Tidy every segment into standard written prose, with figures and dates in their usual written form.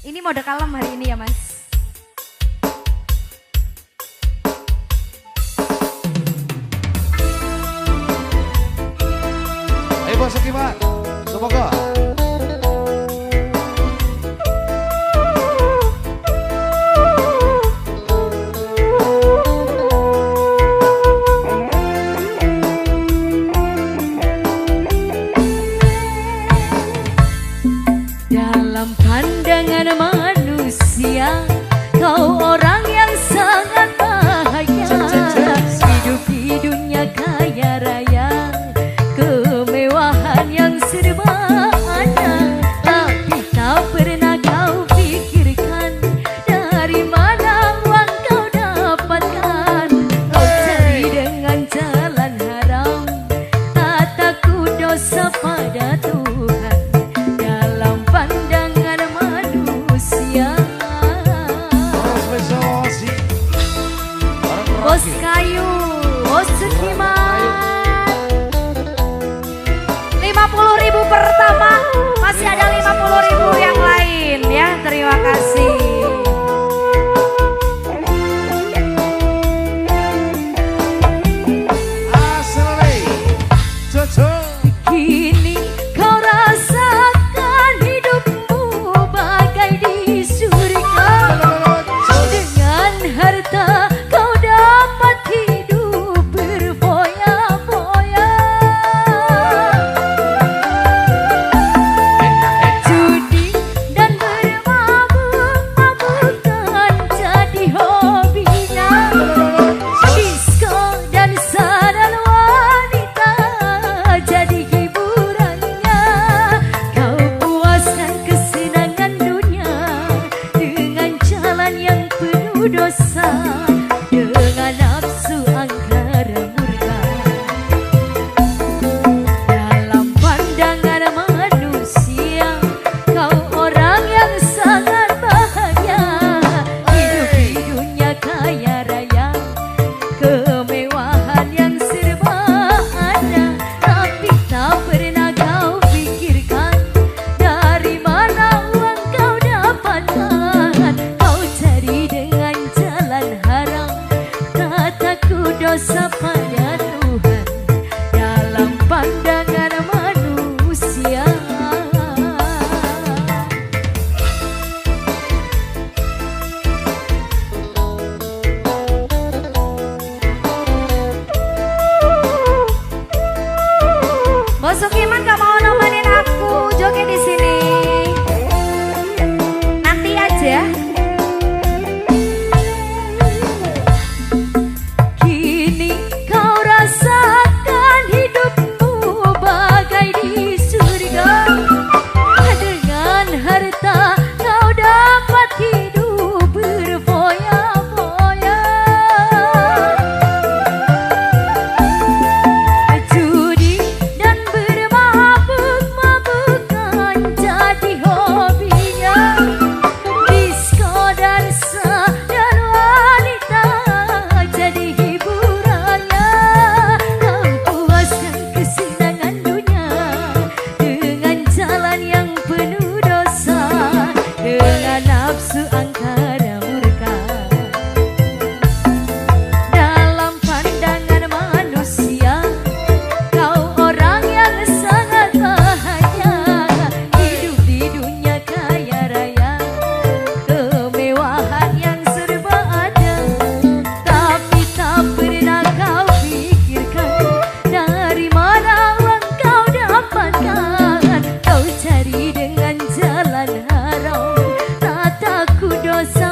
Ini mode kalem hari ini ya Mas. Ayo Bos Kiman, semoga dalam pandangan manusia, kau orang yang sangat bahagia. Hidup di dunia kaya raya, kemewahan yang serba ada. Tapi tak pernah kau pikirkan dari mana uang kau dapatkan. Kau cari dengan jalan haram, tak takut dosa pada Tuhan. Dalam pandangan manusia, Bos Kayu, Bos Sukiman, 50.000 pertama, masih ada 50.000 yang lain ya. Terima kasih. Asli cocok. kini kau rasakan hidupmu bagai di surga. Dengan harta kau dapat hidup berfoya-foya. Judi dan bermabuk-mabukan jadi hobinya. Disko dan sadar wanita jadi hiburannya. Kau puaskan kesenangan dunia dengan jalan yang penuh dosa, dengan nafsu angkara murka. Dalam pandangan manusia, kau orang yang sangat bahagia. Hidup di dunia kaya raya, kemewahan yang serba ada. Tapi tak pernah kau pikirkan dari mana uang kau dapatkan. Kau cari dengan jalan haram, tak takut dosa pada Tuhan. Dalam pandangan manusia, Bos Sukiman gak mau nemenin aku joget di sini. Nanti aja. kini kau rasakan hidupmu bagai di surga. Dengan harta kau dapat hidup berfoya-foya. Judi dan bermabuk-mabukan jadi hobinya. Disko, dansa, dan wanita jadi hiburannya. Kau puaskan kesenangan dunia dengan jalan yang penuh dosa, dengan nafsu angkara murka. Dalam pandangan manusia, kau orang yang sangat bahagia. Hidup di dunia kaya raya, kemewahan yang serba ada. Tapi tak pernah kau pikirkan dari mana uang kau dapatkan. Kau cari dengan jalan haram, tak takut dosa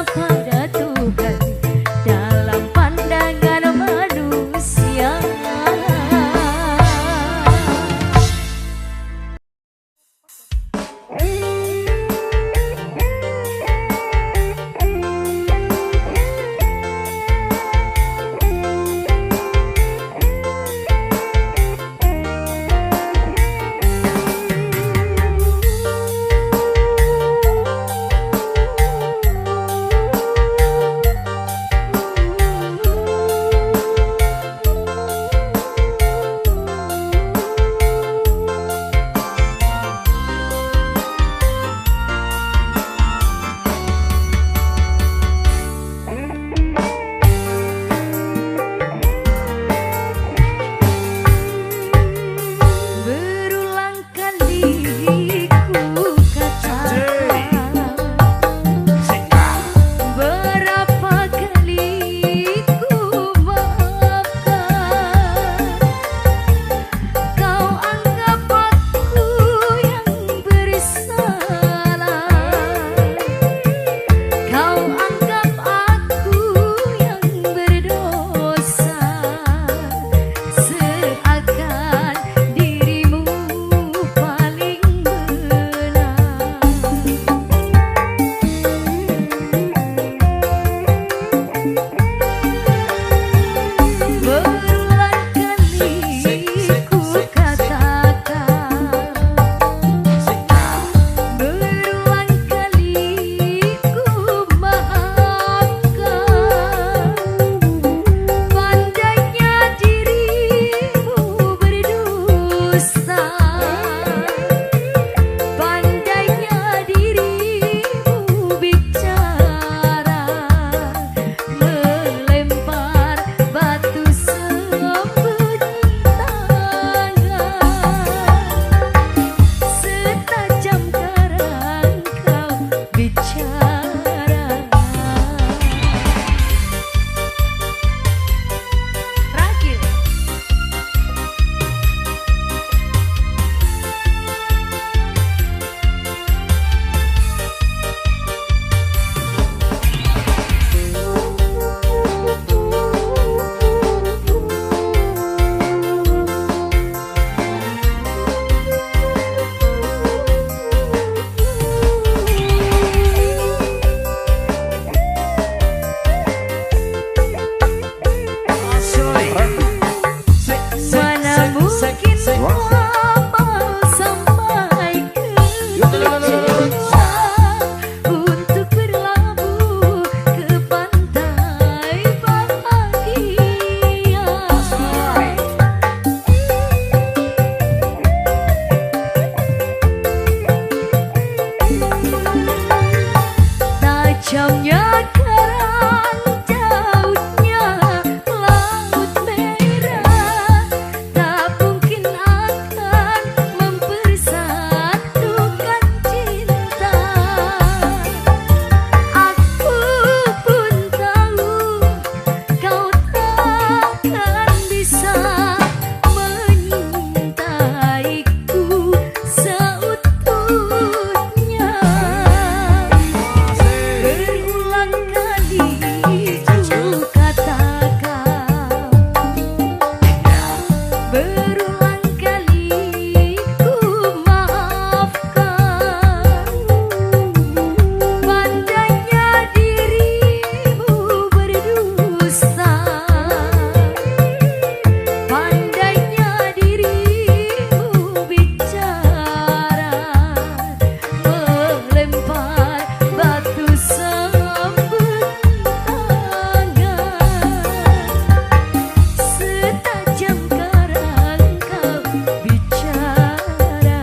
Tajamnya karang, jauhnya laut merah, tak mungkin akan mempersatukan cinta. Aku pun tahu kau takkan bisa menyintaiku seutuhnya. Berulang kali ku katakan, berulang kali ku maafkan. Pandainya dirimu berdusta, pandainya dirimu bicara, melempar batu sambut tangan. Setajam karang kau bicara.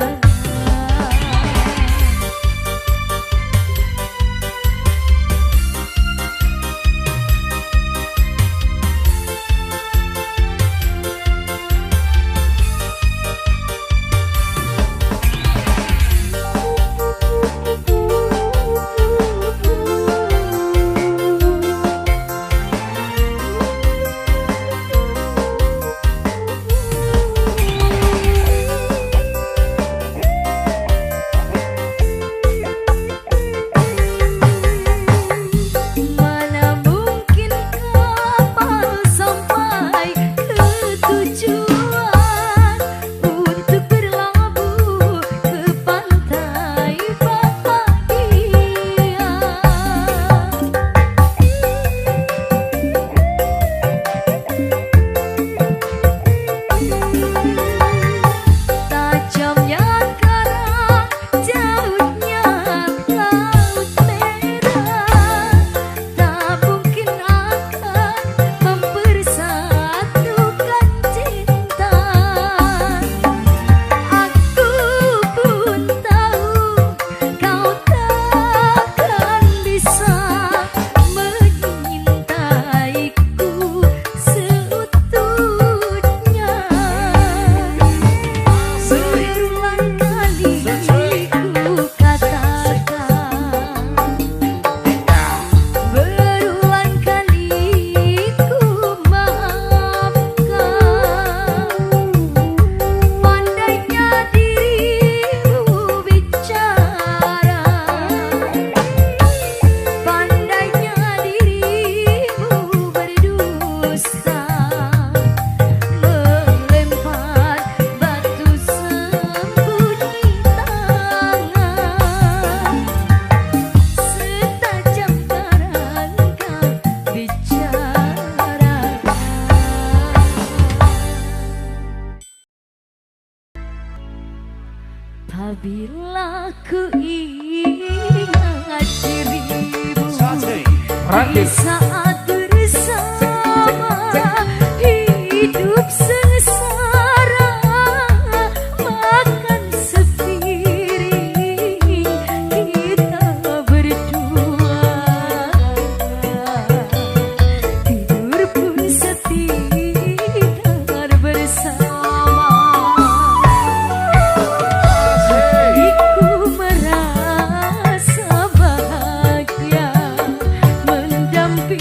Mana mungkin kapal sampai ke tujuan untuk berlabuh ke pantai bahagia. Tajamnya karang, jauhnya laut merah, tak mungkin akan mempersatukan cinta. Aku pun tahu kau takkan bisa menyintaiku seutuhnya. Berulang kali ku katakan, berulang kali ku maafkan. Pandainya dirimu bicara, pandainya dirimu berdusta, melempar batu sembunyi tangan. Setajam karang kau bicara. Apabila ku ingat dirimu Sate. di saat bersama, hidup sengsara makan sepiring kita berdua, tidur pun setikar bersama. Iku merasa bahagia mendampingi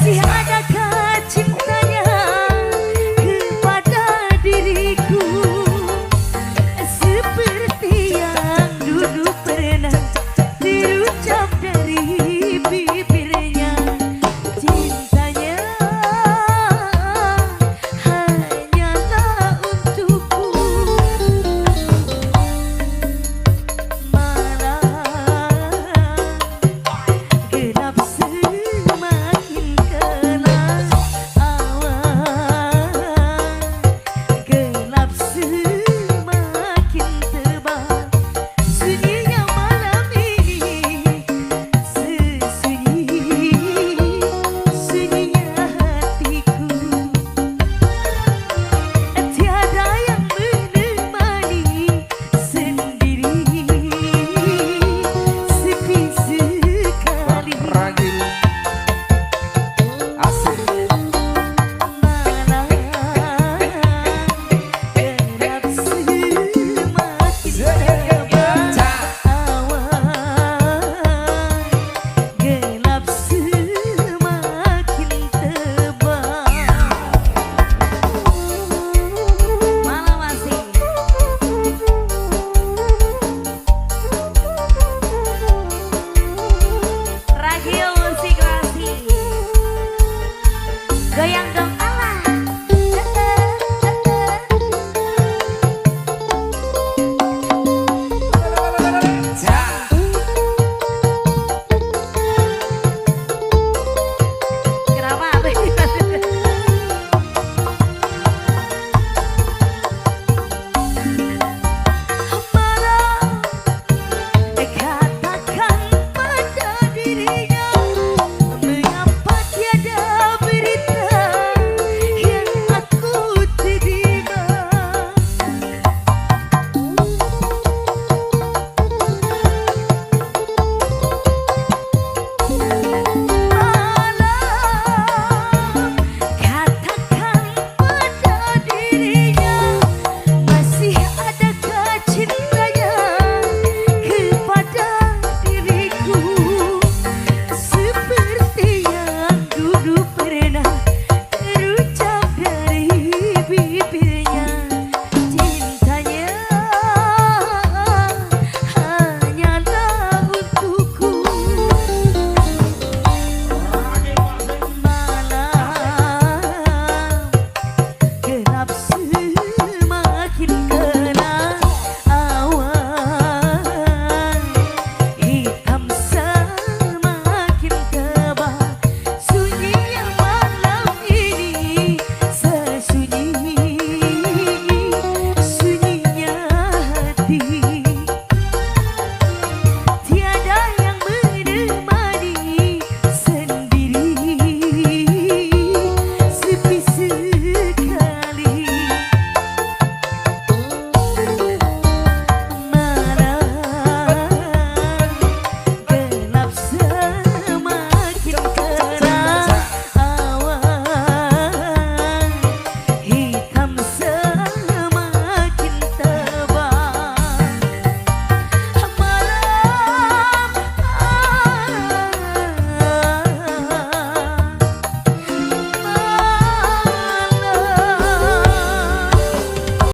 Masih adakah cintanya kepada diriku, seperti yang dulu pernah terucap dari bibirnya. Cintanya hanyalah untukku, malah gelap semakin kelam awan, gelap semakin tebal, sunyinya malam ini, sesunyi sunyinya hatiku. Tiada yang menemani, sendiri sepi sekali. Ragil. Asik. Malah gelap semakin tebal awan, gelap semakin tebal. Malah masih Ragil musik klasik, goyang